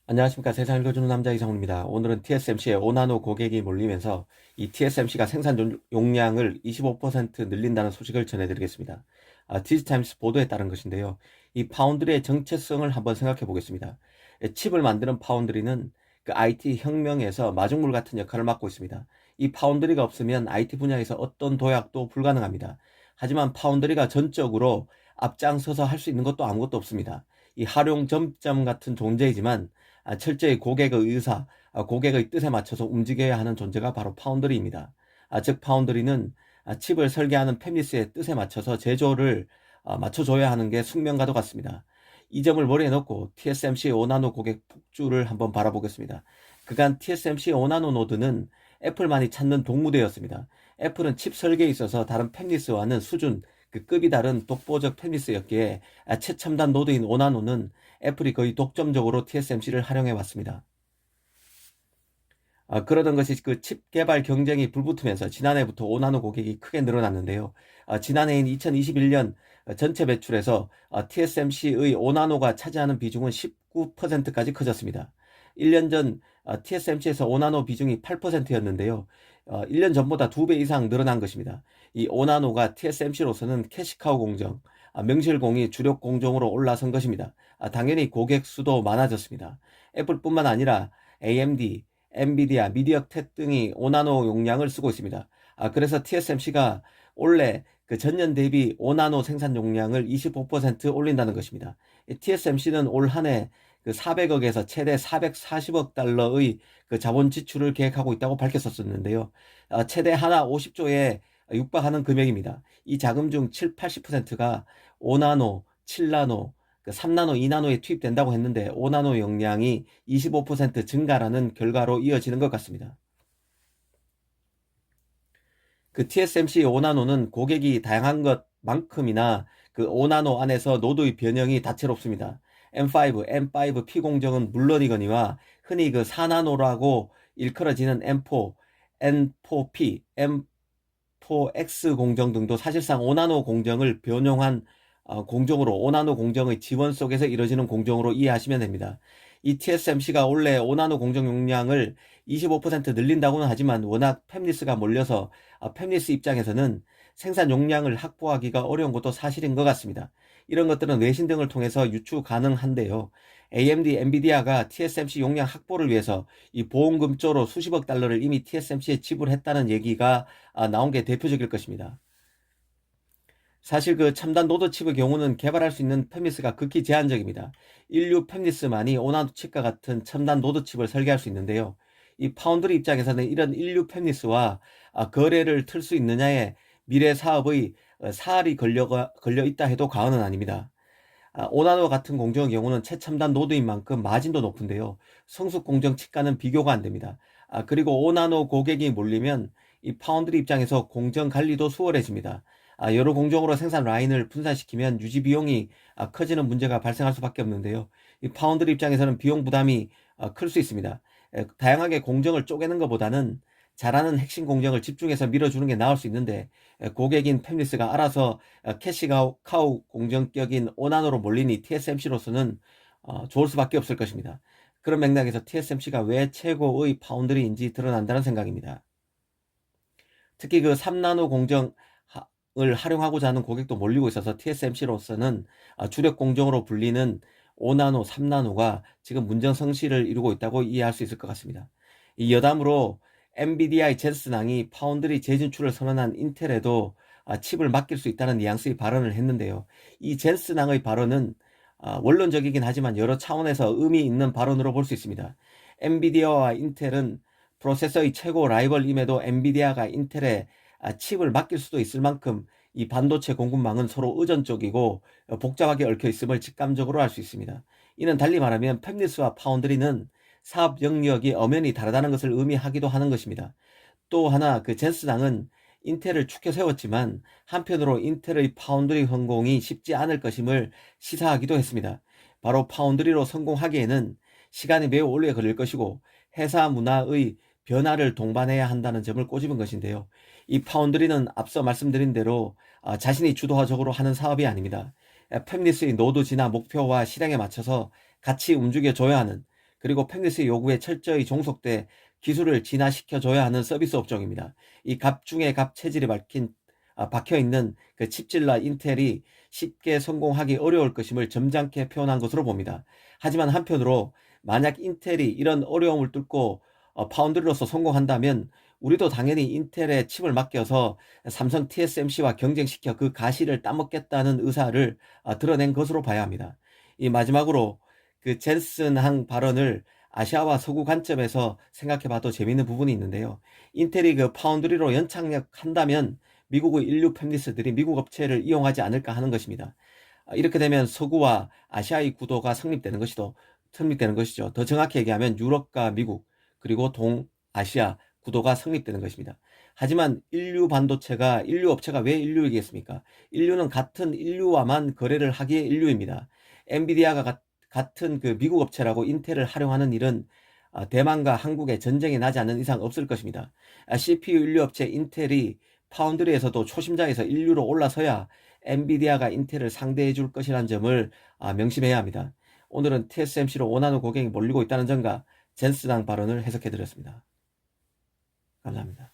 안녕하십니까. 세상 읽어주는 남자 이성훈입니다. 오늘은 TSMC의 5나노 고객이 몰리면서 이 TSMC가 생산 용량을 25% 늘린다는 소식을 전해드리겠습니다. 디지타임스 보도에 따른 것인데요. 이 파운드리의 정체성을 한번 생각해 보겠습니다. 칩을 만드는 파운드리는 그 IT 혁명에서 마중물 같은 역할을 맡고 있습니다. 이 파운드리가 없으면 IT 분야에서 어떤 도약도 불가능합니다. 하지만 파운드리가 전적으로 앞장서서 할 수 있는 것도 아무것도 없습니다. 이 활용 점점 같은 존재이지만 철저히 고객의 의사, 고객의 뜻에 맞춰서 움직여야 하는 존재가 바로 파운드리입니다. 즉 파운드리는 칩을 설계하는 팹리스의 뜻에 맞춰서 제조를 맞춰줘야 하는 게 숙명과도 같습니다. 이 점을 머리에 넣고 TSMC 5나노 고객 폭주를 한번 바라보겠습니다. 그간 TSMC 5나노 노드는 애플만이 찾는 동무대였습니다. 애플은 칩 설계에 있어서 다른 팹리스와는 수준, 그 급이 다른 독보적 팹리스였기에 최첨단 노드인 5나노는 애플이 거의 독점적으로 TSMC를 활용해 왔습니다. 그러던 것이 그 칩 개발 경쟁이 불붙으면서 지난해부터 5나노 고객이 크게 늘어났는데요. 지난해인 2021년 전체 매출에서 TSMC의 5나노가 차지하는 비중은 19%까지 커졌습니다. 1년 전 TSMC에서 5나노 비중이 8%였는데요. 1년 전보다 2배 이상 늘어난 것입니다. 이 5나노가 TSMC로서는 캐시카우 공정, 명실공히 주력 공정으로 올라선 것입니다. 당연히 고객 수도 많아졌습니다. 애플뿐만 아니라 AMD, 엔비디아, 미디어텍 등이 5나노 용량을 쓰고 있습니다. 그래서 TSMC가 올해 그 전년 대비 5나노 생산 용량을 25% 올린다는 것입니다. TSMC는 올 한해 그 400억에서 최대 440억 달러의 그 자본 지출을 계획하고 있다고 밝혔었는데요. 최대 하나 50조에 육박하는 금액입니다. 이 자금 중 7, 80%가 5나노, 7나노, 3나노, 2나노에 투입된다고 했는데 5나노 용량이 25% 증가라는 결과로 이어지는 것 같습니다. 그 TSMC 5나노는 고객이 다양한 것만큼이나 그 5나노 안에서 노드의 변형이 다채롭습니다. M5, M5P 공정은 물론이거니와 흔히 그 4나노라고 일컬어지는 M4, N4P, M4X 공정 등도 사실상 5나노 공정을 변형한 공정으로 5나노 공정의 지원 속에서 이루어지는 공정으로 이해하시면 됩니다. 이 TSMC가 올해 5나노 공정 용량을 25% 늘린다고는 하지만 워낙 팹리스가 몰려서 팹리스 입장에서는 생산 용량을 확보하기가 어려운 것도 사실인 것 같습니다. 이런 것들은 외신 등을 통해서 유추 가능한데요. AMD, 엔비디아가 TSMC 용량 확보를 위해서 이 보험금조로 수십억 달러를 이미 TSMC에 지불했다는 얘기가 나온 게 대표적일 것입니다. 사실 그 첨단 노드 칩의 경우는 개발할 수 있는 팹리스가 극히 제한적입니다. 인류 팹리스만이 오나노 칩과 같은 첨단 노드 칩을 설계할 수 있는데요. 이 파운드리 입장에서는 이런 인류 팹리스와 거래를 틀 수 있느냐에 미래 사업의 사활이 걸려 있다 해도 과언은 아닙니다. 오나노 같은 공정의 경우는 최첨단 노드인 만큼 마진도 높은데요. 성숙 공정 칩과는 비교가 안 됩니다. 그리고 오나노 고객이 몰리면 이 파운드리 입장에서 공정 관리도 수월해집니다. 여러 공정으로 생산 라인을 분산시키면 유지 비용이 커지는 문제가 발생할 수밖에 없는데요. 이 파운드리 입장에서는 비용 부담이 클 수 있습니다. 다양하게 공정을 쪼개는 것보다는 잘하는 핵심 공정을 집중해서 밀어주는 게 나을 수 있는데 고객인 팹리스가 알아서 캐시카우 공정격인 오나노로 몰리니 TSMC로서는 좋을 수밖에 없을 것입니다. 그런 맥락에서 TSMC가 왜 최고의 파운드리인지 드러난다는 생각입니다. 특히 그 3나노 공정을 활용하고자 하는 고객도 몰리고 있어서 TSMC로서는 주력 공정으로 불리는 5나노, 3나노가 지금 문정성시를 이루고 있다고 이해할 수 있을 것 같습니다. 이 여담으로 엔비디아의 젠슨왕이 파운드리 재진출을 선언한 인텔에도 칩을 맡길 수 있다는 뉘앙스의 발언을 했는데요. 이 젠슨왕의 발언은 원론적이긴 하지만 여러 차원에서 의미 있는 발언으로 볼 수 있습니다. 엔비디아와 인텔은 프로세서의 최고 라이벌임에도 엔비디아가 인텔에 칩을 맡길 수도 있을 만큼 이 반도체 공급망은 서로 의존적이고 복잡하게 얽혀 있음을 직감적으로 알 수 있습니다. 이는 달리 말하면 팹리스와 파운드리는 사업 영역이 엄연히 다르다는 것을 의미하기도 하는 것입니다. 또 하나 그 젠슨왕은 인텔을 축켜 세웠지만 한편으로 인텔의 파운드리 성공이 쉽지 않을 것임을 시사하기도 했습니다. 바로 파운드리로 성공하기에는 시간이 매우 오래 걸릴 것이고 회사 문화의 변화를 동반해야 한다는 점을 꼬집은 것인데요. 이 파운드리는 앞서 말씀드린 대로 자신이 주도적으로 하는 사업이 아닙니다. 팹리스의 노드 진화 목표와 실행에 맞춰서 같이 움직여줘야 하는 그리고 팽리스의 요구에 철저히 종속돼 기술을 진화시켜줘야 하는 서비스 업종입니다. 이 갑 중에 갑 체질이 박혀있는 그 칩질러 인텔이 쉽게 성공하기 어려울 것임을 점잖게 표현한 것으로 봅니다. 하지만 한편으로 만약 인텔이 이런 어려움을 뚫고 파운드리로서 성공한다면 우리도 당연히 인텔에 칩을 맡겨서 삼성 TSMC와 경쟁시켜 그 가시를 따먹겠다는 의사를 드러낸 것으로 봐야 합니다. 이 마지막으로 그 젠슨 항 발언을 아시아와 서구 관점에서 생각해 봐도 재미있는 부분이 있는데요. 인텔이 그 파운드리로 연착륙한다면 미국의 인류 팹리스들이 미국 업체를 이용하지 않을까 하는 것입니다. 이렇게 되면 서구와 아시아의 구도가 성립되는 것이죠. 더 정확히 얘기하면 유럽과 미국 그리고 동아시아 구도가 성립되는 것입니다. 하지만 인류 업체가 왜 인류이겠습니까? 인류는 같은 인류와만 거래를 하기에 인류입니다. 엔비디아가 같은 그 미국 업체라고 인텔을 활용하는 일은 대만과 한국의 전쟁이 나지 않는 이상 없을 것입니다. CPU 인류 업체 인텔이 파운드리에서도 초심자에서 인류로 올라서야 엔비디아가 인텔을 상대해 줄 것이라는 점을 명심해야 합니다. 오늘은 TSMC로 원하는 고객이 몰리고 있다는 점과 젠스당 발언을 해석해 드렸습니다. 감사합니다.